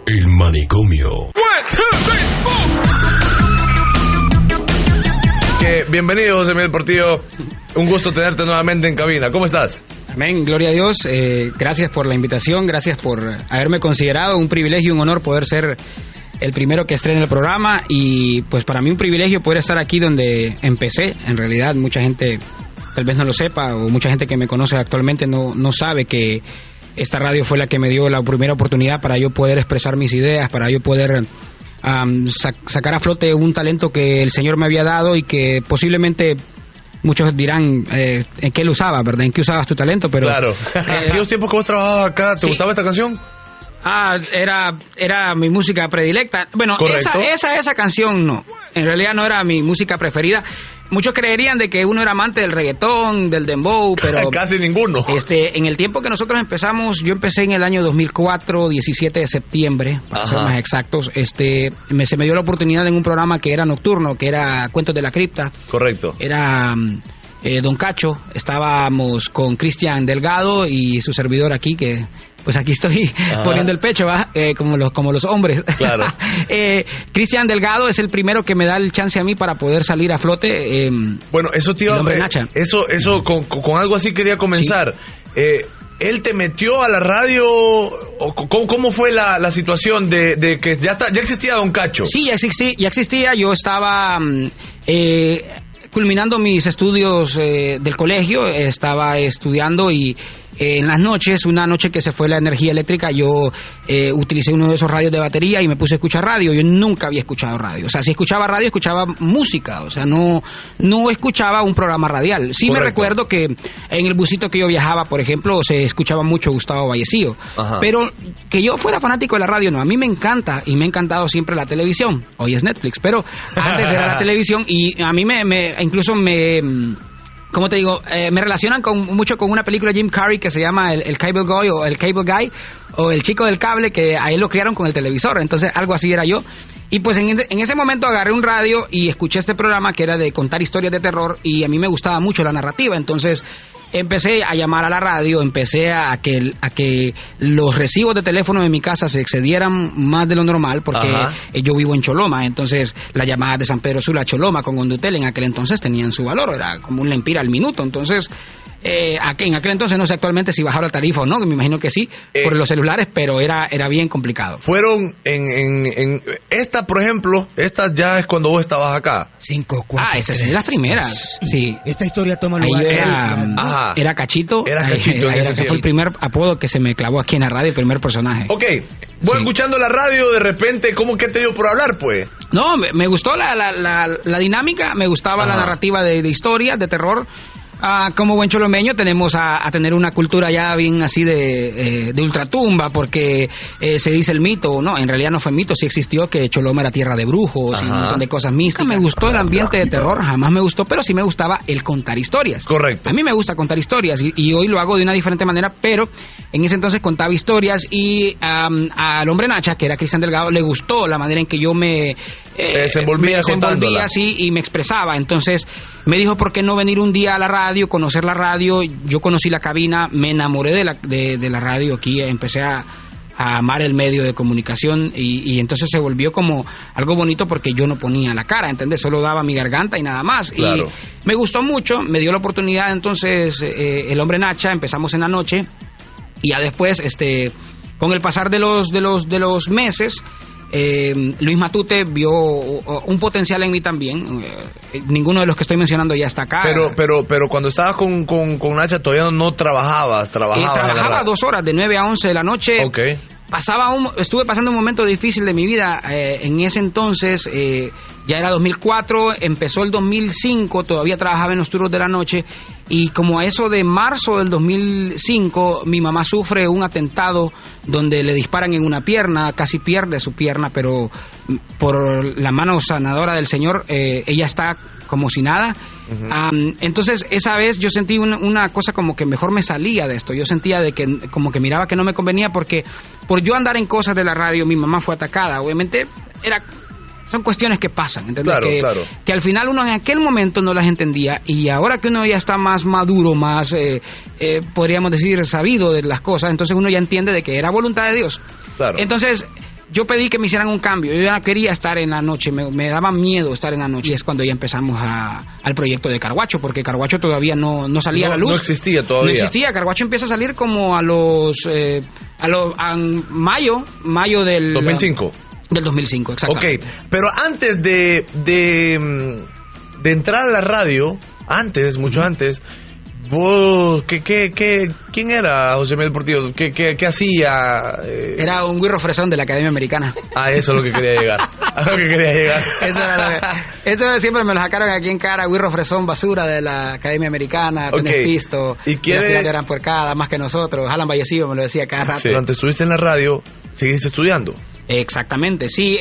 El Manicomio. Bienvenido, José Miguel Portillo. Un gusto tenerte nuevamente en cabina. ¿Cómo estás? Amén, gloria a Dios. Gracias por la invitación, gracias por haberme considerado. Un privilegio y un honor poder ser el primero que estrene el programa. Y pues para mí un privilegio poder estar aquí donde empecé. En realidad mucha gente tal vez no lo sepa, o mucha gente que me conoce actualmente no sabe que esta radio fue la que me dio la primera oportunidad para yo poder expresar mis ideas, para yo poder sacar a flote un talento que el Señor me había dado y que posiblemente muchos dirán en qué lo usaba, ¿verdad? ¿En qué usabas tu talento? Pero claro. ¿Aquellos tiempos que vos trabajabas acá, te gustaba esta canción? Era mi música predilecta. Bueno, esa canción no. En realidad no era mi música preferida. Muchos creerían de que uno era amante del reggaetón, del dembow, pero casi ninguno. En el tiempo que nosotros empezamos, yo empecé en el año 2004, 17 de septiembre, para ser más exactos. Se me dio la oportunidad en un programa que era nocturno, que era Cuentos de la Cripta. Correcto. Era Don Cacho. Estábamos con Cristian Delgado y su servidor aquí, que pues aquí estoy poniendo el pecho, ¿va? Como los hombres. Claro. Cristian Delgado es el primero que me da el chance a mí para poder salir a flote. Bueno, eso tío, eso con algo así quería comenzar. Sí. ¿Él te metió a la radio? ¿Cómo fue la situación de que ya existía Don Cacho? Sí, ya existía. Yo estaba culminando mis estudios del colegio, estaba estudiando y en las noches, una noche que se fue la energía eléctrica, yo utilicé uno de esos radios de batería y me puse a escuchar radio. Yo nunca había escuchado radio. O sea, si escuchaba radio, escuchaba música. O sea, no escuchaba un programa radial. Sí. Correcto. Me recuerdo que en el busito que yo viajaba, por ejemplo, se escuchaba mucho Gustavo Vallecillo. Ajá. Pero que yo fuera fanático de la radio, no. A mí me encanta y me ha encantado siempre la televisión. Hoy es Netflix, pero antes era la televisión y a mí incluso como te digo, me relacionan mucho con una película de Jim Carrey que se llama el Cable Guy o el Cable Guy o el chico del cable, que a él lo criaron con el televisor. Entonces algo así era yo. Y pues en ese momento agarré un radio y escuché este programa que era de contar historias de terror y a mí me gustaba mucho la narrativa. Entonces empecé a llamar a la radio, empecé a que los recibos de teléfono de mi casa se excedieran más de lo normal, porque yo vivo en Choloma. Entonces las llamadas de San Pedro Sula a Choloma con Hondutel en aquel entonces tenían su valor, era como un lempira al minuto. Entonces en aquel entonces, no sé actualmente si bajaron la tarifa o no, me imagino que sí, por los celulares, pero era bien complicado. Fueron en esta, por ejemplo, esta ya es cuando vos estabas acá. 5, 4, esas son las primeras. Sí. Esta historia toma lugar. Era Cachito. Ese fue el primer apodo que se me clavó aquí en la radio, el primer personaje. Ok, vos escuchando la radio, de repente, ¿cómo que te dio por hablar, pues? No, me gustó la dinámica, me gustaba la narrativa de historias, de terror. Como buen cholomeño tenemos a tener una cultura ya bien así de ultratumba, porque se dice el mito, no, en realidad no fue mito, sí existió que Choloma era tierra de brujos y un montón de cosas místicas. Me gustó el ambiente de terror, jamás me gustó, pero sí me gustaba el contar historias. Correcto. A mí me gusta contar historias y hoy lo hago de una diferente manera, pero en ese entonces contaba historias y al hombre Nacha, que era Cristian Delgado, le gustó la manera en que yo me desenvolvía así y me expresaba. Entonces me dijo, ¿por qué no venir un día a la radio, conocer la radio? Yo conocí la cabina, me enamoré de la radio aquí, empecé a amar el medio de comunicación y entonces se volvió como algo bonito porque yo no ponía la cara, ¿entendés? Solo daba mi garganta y nada más. Claro. Y me gustó mucho, me dio la oportunidad entonces el hombre Nacha, empezamos en la noche y ya después, con el pasar de los meses, Luis Matute vio un potencial en mí también. Ninguno de los que estuve mencionando ya está acá. Pero cuando estabas con Nacha todavía no trabajabas. Trabajaba 2 horas, de 9 a 11 de la noche. Okay. Estuve pasando un momento difícil de mi vida en ese entonces. Ya era 2004, empezó el 2005, todavía trabajaba en los turnos de la noche y como a eso de marzo del 2005 mi mamá sufre un atentado donde le disparan en una pierna, casi pierde su pierna, pero por la mano sanadora del Señor ella está como si nada. Entonces esa vez yo sentí una cosa como que mejor me salía de esto. Yo sentía de que como que miraba que no me convenía porque por yo andar en cosas de la radio mi mamá fue atacada. Obviamente son cuestiones que pasan, ¿entendés? Claro. Que al final uno en aquel momento no las entendía y ahora que uno ya está más maduro, más podríamos decir sabido de las cosas, entonces uno ya entiende de que era voluntad de Dios. Claro. Entonces yo pedí que me hicieran un cambio. Yo ya no quería estar en la noche, me daba miedo estar en la noche. Y es cuando ya empezamos al proyecto de Carguacho, porque Carguacho todavía no salía a la luz. No existía todavía. No existía. Carguacho empieza a salir como a mayo del 2005. Del 2005, exactamente. Ok, pero antes de entrar a la radio, mucho antes, vos, ¿quién era José Miguel Portillo? ¿Qué hacía? Era un güiro fresón de la Academia Americana. Eso es lo que quería llegar. Eso siempre me lo sacaron aquí en cara, güiro fresón basura de la Academia Americana, tenés pisto, ¿Y quieres? Las eran puercadas, más que nosotros. Alan Vallecillo me lo decía cada rato. Sí. Durante estuviste en la radio, ¿seguiste estudiando? Exactamente, sí,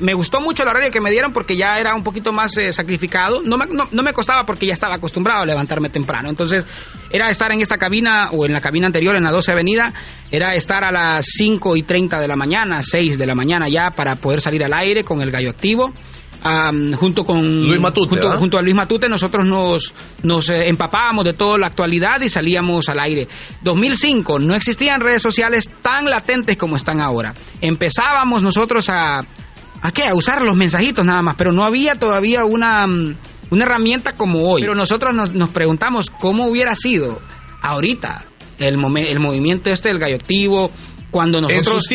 me gustó mucho el horario que me dieron porque ya era un poquito más sacrificado, no me costaba porque ya estaba acostumbrado a levantarme temprano, entonces era estar en esta cabina o en la cabina anterior en la 12 Avenida, era estar a las 5:30 de la mañana, 6 de la mañana ya para poder salir al aire con el gallo activo. Junto con Luis Matute, junto a Luis Matute nosotros nos empapábamos de toda la actualidad y salíamos al aire. 2005 no existían redes sociales tan latentes como están ahora. Empezábamos nosotros a usar los mensajitos nada más, pero no había todavía una herramienta como hoy. Pero nosotros nos preguntamos cómo hubiera sido ahorita el movimiento del gallo activo. Cuando nosotros,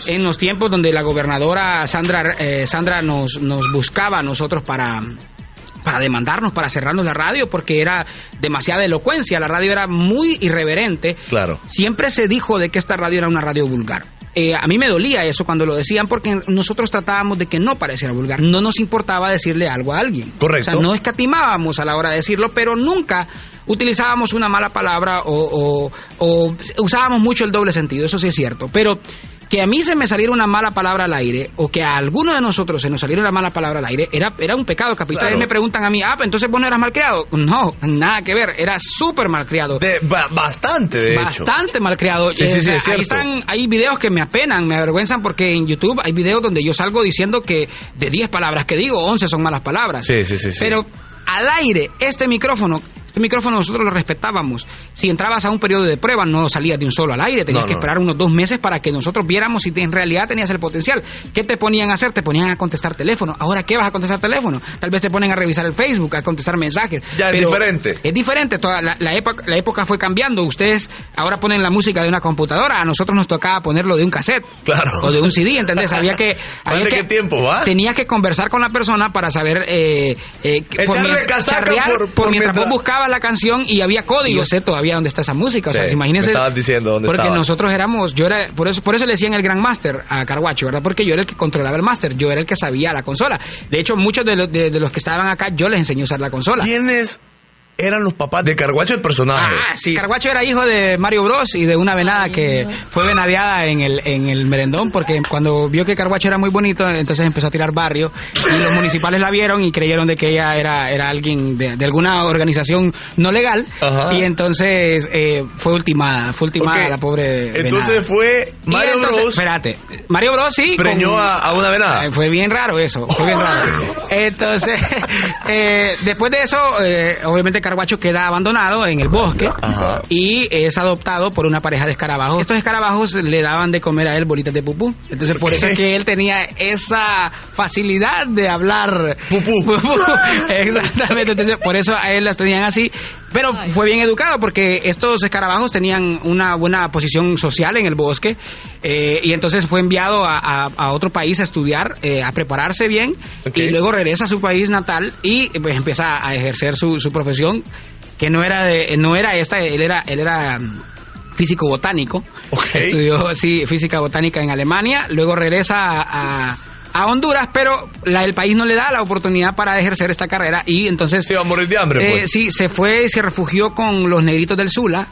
en los tiempos donde la gobernadora Sandra nos buscaba a nosotros para demandarnos, para cerrarnos la radio, porque era demasiada elocuencia, la radio era muy irreverente. Claro. Siempre se dijo de que esta radio era una radio vulgar. A mí me dolía eso cuando lo decían, porque nosotros tratábamos de que no pareciera vulgar. No nos importaba decirle algo a alguien. Correcto. O sea, no escatimábamos a la hora de decirlo, pero nunca utilizábamos una mala palabra o usábamos mucho el doble sentido, eso sí es cierto. Pero que a mí se me saliera una mala palabra al aire, o que a alguno de nosotros se nos saliera una mala palabra al aire, era un pecado capital. Claro. Me preguntan a mí, entonces vos no eras malcriado. No, nada que ver, era súper malcriado. Bastante malcriado. Sí, es cierto. Hay videos que me apenan, me avergüenzan, porque en YouTube hay videos donde yo salgo diciendo que de 10 palabras que digo, 11 son malas palabras. Sí. Pero al aire, este micrófono nosotros lo respetábamos. Si entrabas a un periodo de prueba, no salías de un solo al aire, tenías que esperar unos 2 meses para que nosotros viéramos si en realidad tenías el potencial. ¿Qué te ponían a hacer? Te ponían a contestar teléfono. ¿Ahora qué vas a contestar teléfono? Tal vez te ponen a revisar el Facebook, a contestar mensajes. Ya es diferente. Es diferente, toda la época fue cambiando. Ustedes ahora ponen la música de una computadora, a nosotros nos tocaba ponerlo de un cassette. Claro. O de un CD, ¿entendés? ¿Qué tiempo va? Tenías que conversar con la persona para saber echarle casaca por mientras vos buscabas la canción y había código. Yo sé todavía dónde está esa música, o sea, imagínense. Me estabas diciendo dónde porque estaba. Nosotros por eso le decían el Gran Master a Carguacho, ¿verdad? Porque yo era el que controlaba el Master, yo era el que sabía la consola. De hecho, muchos de los que estaban acá, yo les enseñé a usar la consola. ¿Quiénes eran los papás de Carguacho, el personaje? Sí. Carguacho era hijo de Mario Bros y de una venada que fue venadeada en el merendón, porque cuando vio que Carguacho era muy bonito, entonces empezó a tirar barrio y los municipales la vieron y creyeron de que ella era alguien de alguna organización no legal. Ajá. Y entonces fue ultimada la pobre venada. Entonces fue Mario Bros. Espérate, Mario Bros sí preñó a una venada. Fue bien raro eso, fue bien raro. Entonces después de eso, obviamente Carguacho queda abandonado en el bosque. Ajá. Y es adoptado por una pareja de escarabajos. Estos escarabajos le daban de comer a él bolitas de pupú. Entonces por eso es que él tenía esa facilidad de hablar pupú. Exactamente, entonces por eso a él las tenían así. Pero fue bien educado porque estos escarabajos tenían una buena posición social en el bosque, y entonces fue enviado a otro país a estudiar, a prepararse bien, y luego regresa a su país natal y pues empieza a ejercer su profesión, que no era esta. Él era físico botánico. Estudió física botánica en Alemania, luego regresa a Honduras, pero el país no le da la oportunidad para ejercer esta carrera, y entonces se iba a morir de hambre, pues. Sí, se fue y se refugió con los negritos del Sula.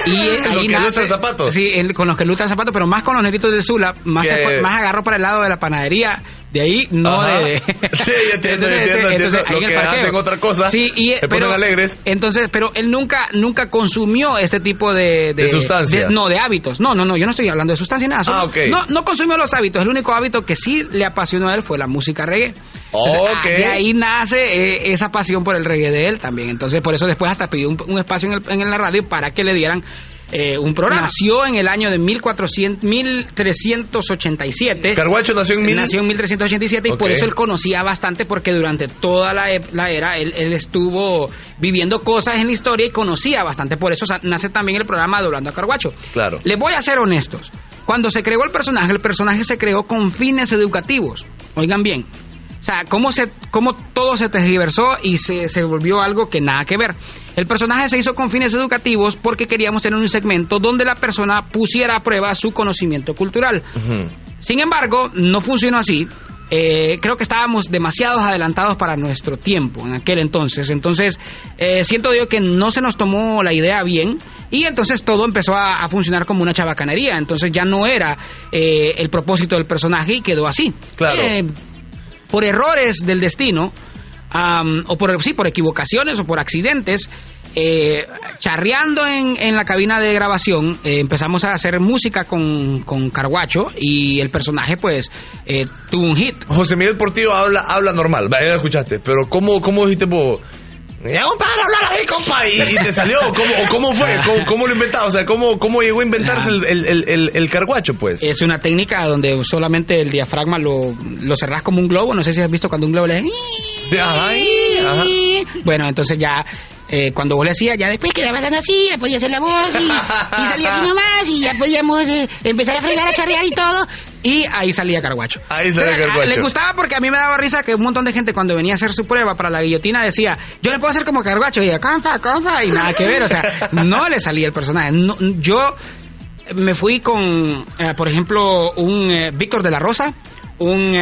Y ahí lutan zapatos. Sí, con los que lutan zapatos, pero más con los negritos del Sula, más agarró para el lado de la panadería. De ahí, no de... Sí, entiendo. Entonces, lo que hacen otra cosa, sí, se ponen alegres. Entonces, pero él nunca consumió este tipo de sustancia. De hábitos. No, yo no estoy hablando de sustancia, nada. Okay. No consumió los hábitos. El único hábito que sí le apasionó a él fue la música reggae. Entonces, de ahí nace esa pasión por el reggae de él también. Entonces, por eso después hasta pidió un espacio en la radio para que le dieran un programa. Nació en el año de 1387. Carguacho nació en 1387 y por eso él conocía bastante, porque durante toda la era él estuvo viviendo cosas en la historia y conocía bastante. Por eso nace también el programa Doblando a Carguacho. Claro. Les voy a ser honestos. Cuando se creó el personaje se creó con fines educativos. Oigan bien. O sea, cómo todo se tergiversó y se volvió algo que nada que ver. El personaje se hizo con fines educativos porque queríamos tener un segmento donde la persona pusiera a prueba su conocimiento cultural. Uh-huh. Sin embargo, no funcionó así. Creo que estábamos demasiado adelantados para nuestro tiempo en aquel entonces. Entonces, siento yo que no se nos tomó la idea bien y entonces todo empezó a funcionar como una chabacanería. Entonces ya no era el propósito del personaje y quedó así. Claro. Por errores del destino, o por equivocaciones o por accidentes, charreando en la cabina de grabación, empezamos a hacer música con Carguacho y el personaje pues tuvo un hit. José Miguel Portillo habla normal, ya lo escuchaste, pero ¿cómo dijiste vos? Ya, compadre, hablar así, compa, y te salió. ¿Cómo fue? ¿Cómo lo inventaste? O sea, ¿cómo llegó a inventarse el carguacho, pues? Es una técnica donde solamente el diafragma lo cerrás como un globo. No sé si has visto cuando un globo le... Sí, ajá. Bueno, entonces ya... cuando vos le hacías, ya después quedaba hablando así, ya podía hacer la voz y salía así nomás y ya podíamos empezar a fregar, a charrear y todo, y ahí salía Carguacho. Le gustaba porque a mí me daba risa que un montón de gente cuando venía a hacer su prueba para la guillotina decía, yo le puedo hacer como Carguacho, y confa, y nada que ver, o sea, no le salía el personaje. No, yo me fui con, por ejemplo, un Víctor de la Rosa, un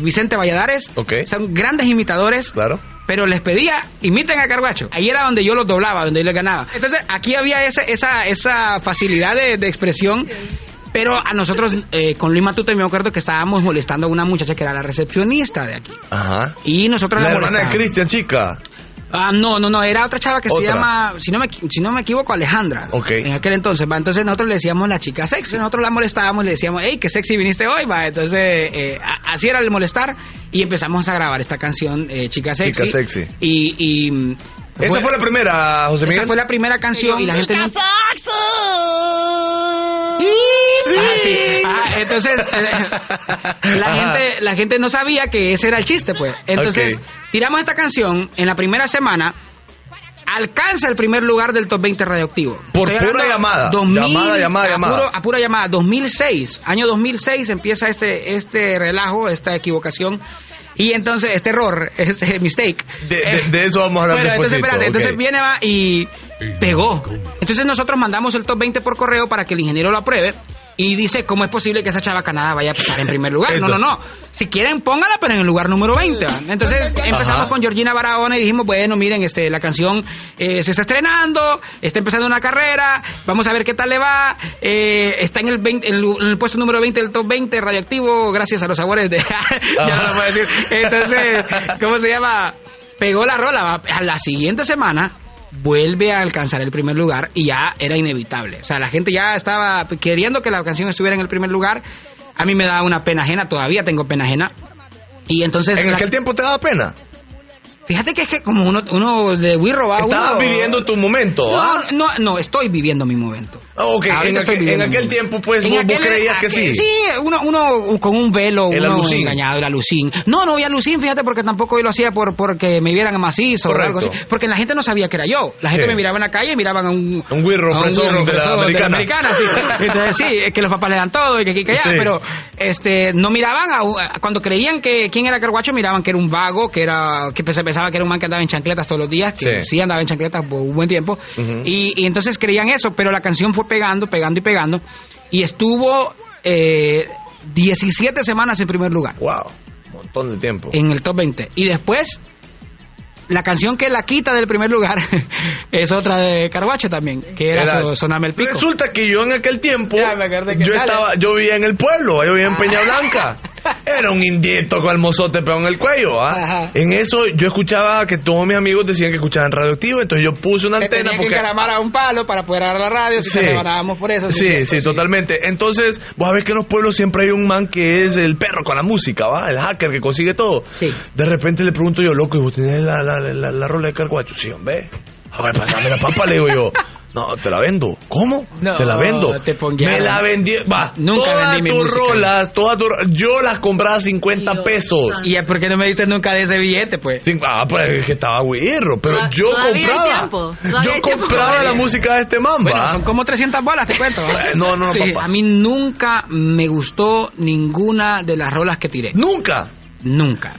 Vicente Valladares, son grandes imitadores. Claro. Pero les pedía, imiten a Carguacho. Ahí era donde yo los doblaba, donde yo les ganaba. Entonces, aquí había esa facilidad de expresión. Pero a nosotros, con Luis Matute, me acuerdo que estábamos molestando a una muchacha que era la recepcionista de aquí. Ajá. Y nosotros la hermana de Cristian, chica. No, era otra chava que se llama, si no me equivoco, Alejandra. En aquel entonces, va. Entonces nosotros le decíamos la chica sexy. Nosotros la molestábamos, le decíamos, hey, qué sexy viniste hoy, va. Entonces, así era el molestar y empezamos a grabar esta canción, Chica Sexy. Chica Sexy. Y esa fue la primera, José Miguel. Esa fue la primera canción y la gente... ¡Chica Sexy! Entonces la gente no sabía que ese era el chiste, pues. Entonces tiramos esta canción en la primera semana, alcanza el primer lugar del Top 20 radioactivo. Por pura llamada. Llamada. A pura llamada. 2006, año 2006 empieza este relajo, esta equivocación. Y entonces, este error, este mistake. De eso vamos a hablar después. Entonces viene y pegó. Entonces nosotros mandamos el Top 20 por correo para que el ingeniero lo apruebe. Y dice, ¿cómo es posible que esa chabacanada vaya a pasar en primer lugar? No. Si quieren, póngala, pero en el lugar número 20. Entonces empezamos con Georgina Barahona y dijimos, bueno, miren, la canción se está estrenando, está empezando una carrera, vamos a ver qué tal le va. Está en el puesto número 20 del Top 20 radioactivo, gracias a los sabores de... ya no lo puedo decir. Entonces, ¿cómo se llama? Pegó la rola. A la siguiente semana vuelve a alcanzar el primer lugar y ya era inevitable. O sea, la gente ya estaba queriendo que la canción estuviera en el primer lugar. A mí me daba una pena ajena, todavía tengo pena ajena. Y entonces... ¿En aquel tiempo te daba pena? Fíjate que es que como uno de Wirro va... Estabas viviendo tu momento. No, estoy viviendo mi momento. Ok, en aquel tiempo, pues, vos creías que sí. Sí, uno con un velo, el uno alucín. Engañado, el alucín. No había alucín, fíjate, porque tampoco yo lo hacía porque me vieran macizo. Correcto. O algo así. Porque la gente no sabía que era yo. La gente me miraba en la calle y miraban a un Wirro fresón de la americana. Sí. Entonces, sí, que los papás le dan todo y que aquí que allá. Sí. Pero no miraban cuando creían que quién era Carguacho, miraban que era un vago, que se pensaba que era un man que andaba en chancletas todos los días, que sí andaba en chancletas por un buen tiempo. Uh-huh. Y entonces creían eso, pero la canción fue pegando y estuvo 17 semanas en primer lugar. Wow, un montón de tiempo. En el Top 20. Y después la canción que la quita del primer lugar es otra de Carguacho también, que era Soname el Pico. Resulta que yo en aquel tiempo yo vivía en el pueblo, yo vivía en Peña Blanca. Era un indietto con el mozote pegado en el cuello. En eso yo escuchaba que todos mis amigos decían que escuchaban radioactivo, entonces yo puse una antena porque... que encaramar a un palo para poder agarrar la radio, si se rebanábamos por eso. Sí, totalmente. Entonces, vos sabés que en los pueblos siempre hay un man que es el perro con la música, ¿va? El hacker que consigue todo. Sí. De repente le pregunto yo, loco, ¿y vos tenés la rola de Carguacho? Sí, hombre. A ver, pasame la papa, le digo yo. No, te la vendo. ¿Cómo? No, te la vendo. Me la vendí. Va, nunca vendí mi música. Yo las compraba a 50 pesos. ¿Y por qué no me diste nunca de ese billete, pues? Pues es que estaba güirro, pero yo compraba la música de este man, bueno, son como 300 bolas, te cuento. No, sí, papá. A mí nunca me gustó ninguna de las rolas que tiré. ¿Nunca? Nunca.